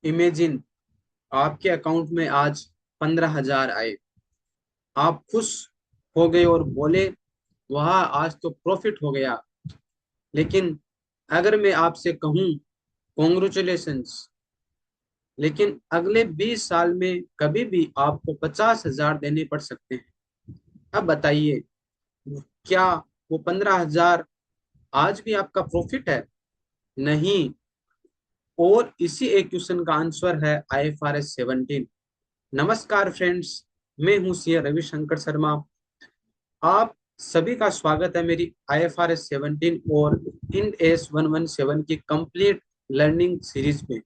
Imagine आपके account में आज 15,000 आए। आप खुश हो गए और बोले वाह आज तो प्रॉफिट हो गया। लेकिन अगर मैं आपसे कहूं कॉन्ग्रेचुलेशंस, लेकिन अगले 20 साल में कभी भी आपको 50,000 देने पड़ सकते हैं। अब बताइए, क्या वो 15,000 आज भी आपका प्रॉफिट है? नहीं। और इसी एक क्वेश्चन का आंसर है IFRS 17। नमस्कार फ्रेंड्स, मैं हूं सीए रविशंकर शर्मा। आप सभी का स्वागत है मेरी IFRS 17 और इंड एस 117 की कंप्लीट लर्निंग सीरीज में।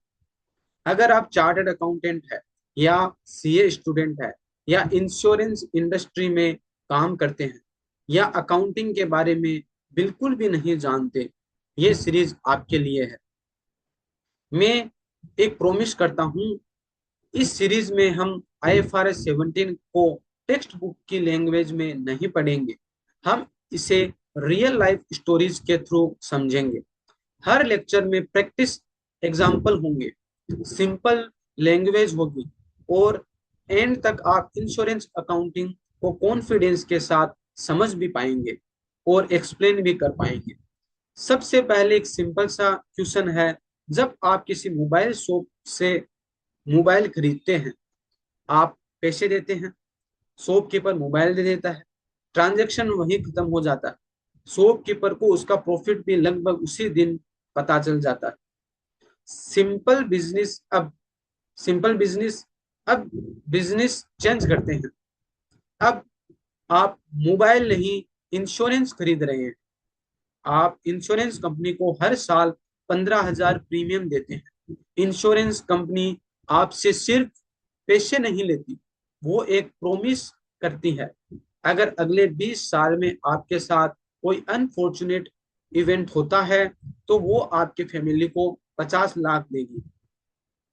अगर आप चार्टर्ड अकाउंटेंट है या सीए स्टूडेंट है या इंश्योरेंस इंडस्ट्री में काम करते हैं या अकाउंटिंग के बारे में बिल्कुल भी नहीं जानते, ये सीरीज आपके लिए है। मैं एक प्रॉमिस करता हूं, इस सीरीज में हम IFRS 17 को टेक्स्ट बुक की लैंग्वेज में नहीं पढ़ेंगे। हम इसे रियल लाइफ स्टोरीज के थ्रू समझेंगे। हर लेक्चर में प्रैक्टिस एग्जाम्पल होंगे, सिंपल लैंग्वेज होगी और एंड तक आप इंश्योरेंस अकाउंटिंग को कॉन्फिडेंस के साथ समझ भी पाएंगे और एक्सप्लेन भी कर पाएंगे। सबसे पहले एक सिंपल सा क्वेश्चन है। जब आप किसी मोबाइल शॉप से मोबाइल खरीदते हैं, आप पैसे देते हैं, शॉपकीपर मोबाइल दे देता है, ट्रांजैक्शन वहीं खत्म हो जाता है। शॉपकीपर को उसका प्रॉफिट भी लगभग उसी दिन पता चल जाता है। सिंपल बिजनेस अब सिंपल बिजनेस अब बिजनेस चेंज करते हैं। अब आप मोबाइल नहीं, इंश्योरेंस खरीद रहे हैं। आप इंश्योरेंस कंपनी को हर साल 15,000 प्रीमियम देते हैं। इंश्योरेंस कंपनी आपसे सिर्फ पैसे नहीं लेती, वो एक प्रॉमिस करती है। अगर अगले 20 साल में आपके साथ कोई अनफॉर्चुनेट इवेंट होता है तो वो आपके फैमिली को 50 लाख देगी।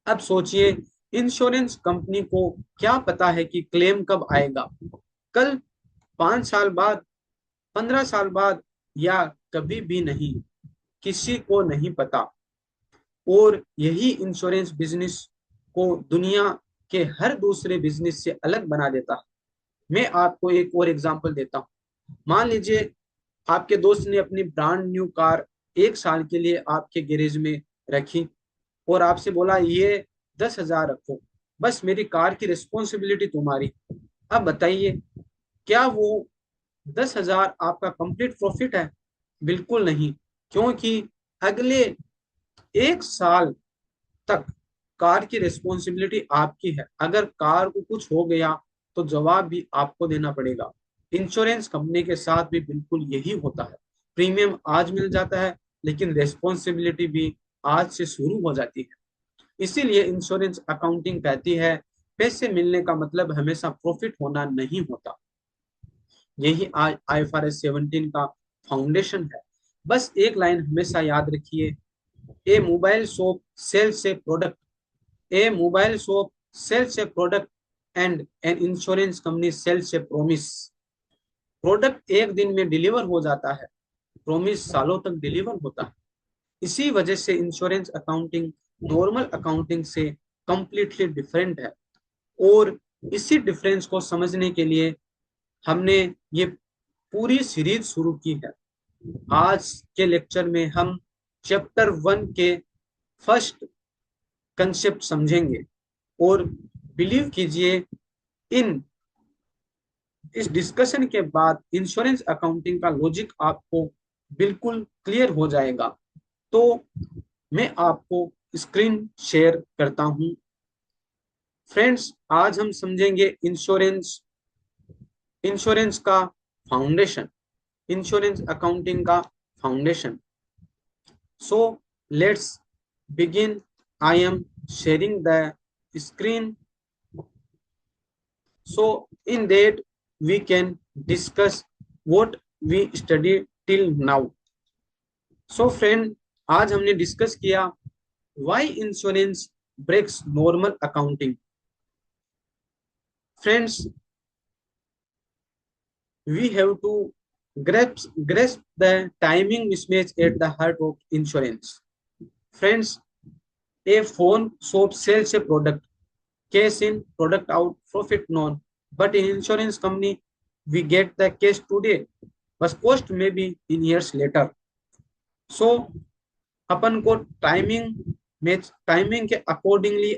अब सोचिए, इंश्योरेंस कंपनी को क्या पता है कि क्लेम कब आएगा? कल, 5 साल बाद, 15 साल बाद, या कभी भी नहीं? किसी को नहीं पता। और यही इंश्योरेंस बिजनेस को दुनिया के हर दूसरे बिजनेस से अलग बना देता है। मैं आपको एक और एग्जांपल देता हूँ। मान लीजिए आपके दोस्त ने अपनी ब्रांड न्यू कार 1 साल के लिए आपके गैरेज में रखी और आपसे बोला ये 10,000 रखो, बस मेरी कार की रिस्पॉन्सिबिलिटी तुम्हारी। अब बताइए, क्या वो 10,000 आपका कंप्लीट प्रॉफिट है? बिल्कुल नहीं। क्योंकि अगले 1 साल तक कार की रिस्पॉन्सिबिलिटी आपकी है। अगर कार को कुछ हो गया तो जवाब भी आपको देना पड़ेगा। इंश्योरेंस कंपनी के साथ भी बिल्कुल यही होता है। प्रीमियम आज मिल जाता है, लेकिन रिस्पॉन्सिबिलिटी भी आज से शुरू हो जाती है। इसीलिए इंश्योरेंस अकाउंटिंग कहती है पैसे मिलने का मतलब हमेशा प्रॉफिट होना नहीं होता। यही आज IFRS 17 का फाउंडेशन है। बस एक लाइन हमेशा याद रखिए, a mobile shop sells a product a mobile shop sells a product and an insurance company sells a promise. Product एक दिन में डिलीवर हो जाता है, प्रोमिस सालों तक डिलीवर होता है। इसी वजह से इंश्योरेंस अकाउंटिंग नॉर्मल अकाउंटिंग से कंप्लीटली डिफरेंट है। और इसी डिफरेंस को समझने के लिए हमने ये पूरी सीरीज शुरू की है। आज के लेक्चर में हम चैप्टर 1 के फर्स्ट कंसेप्ट समझेंगे। और बिलीव कीजिए, इन इस डिस्कशन के बाद इंश्योरेंस अकाउंटिंग का लॉजिक आपको बिल्कुल क्लियर हो जाएगा। तो मैं आपको स्क्रीन शेयर करता हूं। फ्रेंड्स, आज हम समझेंगे इंश्योरेंस इंश्योरेंस का फाउंडेशन, इंश्योरेंस अकाउंटिंग का foundation. So let's begin. I am sharing the screen so in that we can discuss what we studied till now. So friend, आज हमने डिस्कस किया why insurance breaks normal accounting. Friends, we have to grasp the timing mismatch at the heart of insurance. Friends, A phone shop sells a product, cash in, product out, profit known. But in insurance company, we get the cash today, but cost may be in years later. So अपन को timing के accordingly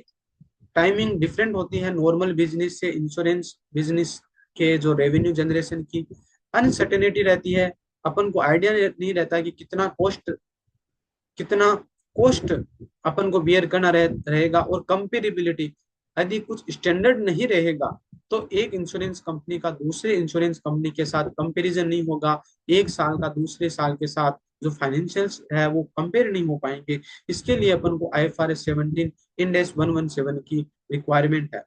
timing different होती है normal business से insurance business के जो revenue generation की uncertainty रहती है। अपन को आइडिया नहीं रहता कि कितना कॉस्ट अपन को बियर करना रहेगा। और कंपेरेबिलिटी, यदि कुछ स्टैंडर्ड नहीं रहेगा तो एक इंश्योरेंस कंपनी का दूसरे इंश्योरेंस कंपनी के साथ कंपैरिजन नहीं होगा। एक साल का दूसरे साल के साथ जो फाइनेंशियल्स है वो कंपेयर नहीं हो पाएंगे। इसके लिए अपन को IFRS 17 इंडेक्स 117 की रिक्वायरमेंट है।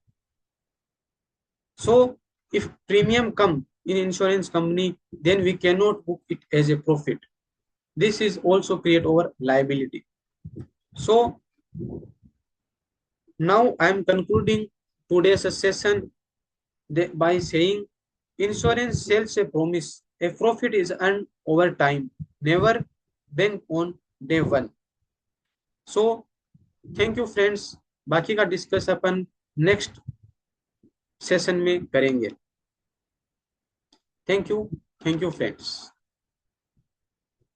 So if premium come in insurance company then we can not book it as a profit. This is also create over liability. So now I am concluding today's session by saying insurance sells a promise. A profit is earned over time, never bank on day one. So thank you friends. बाकी का discuss अपन next session में करेंगे। Thank you friends.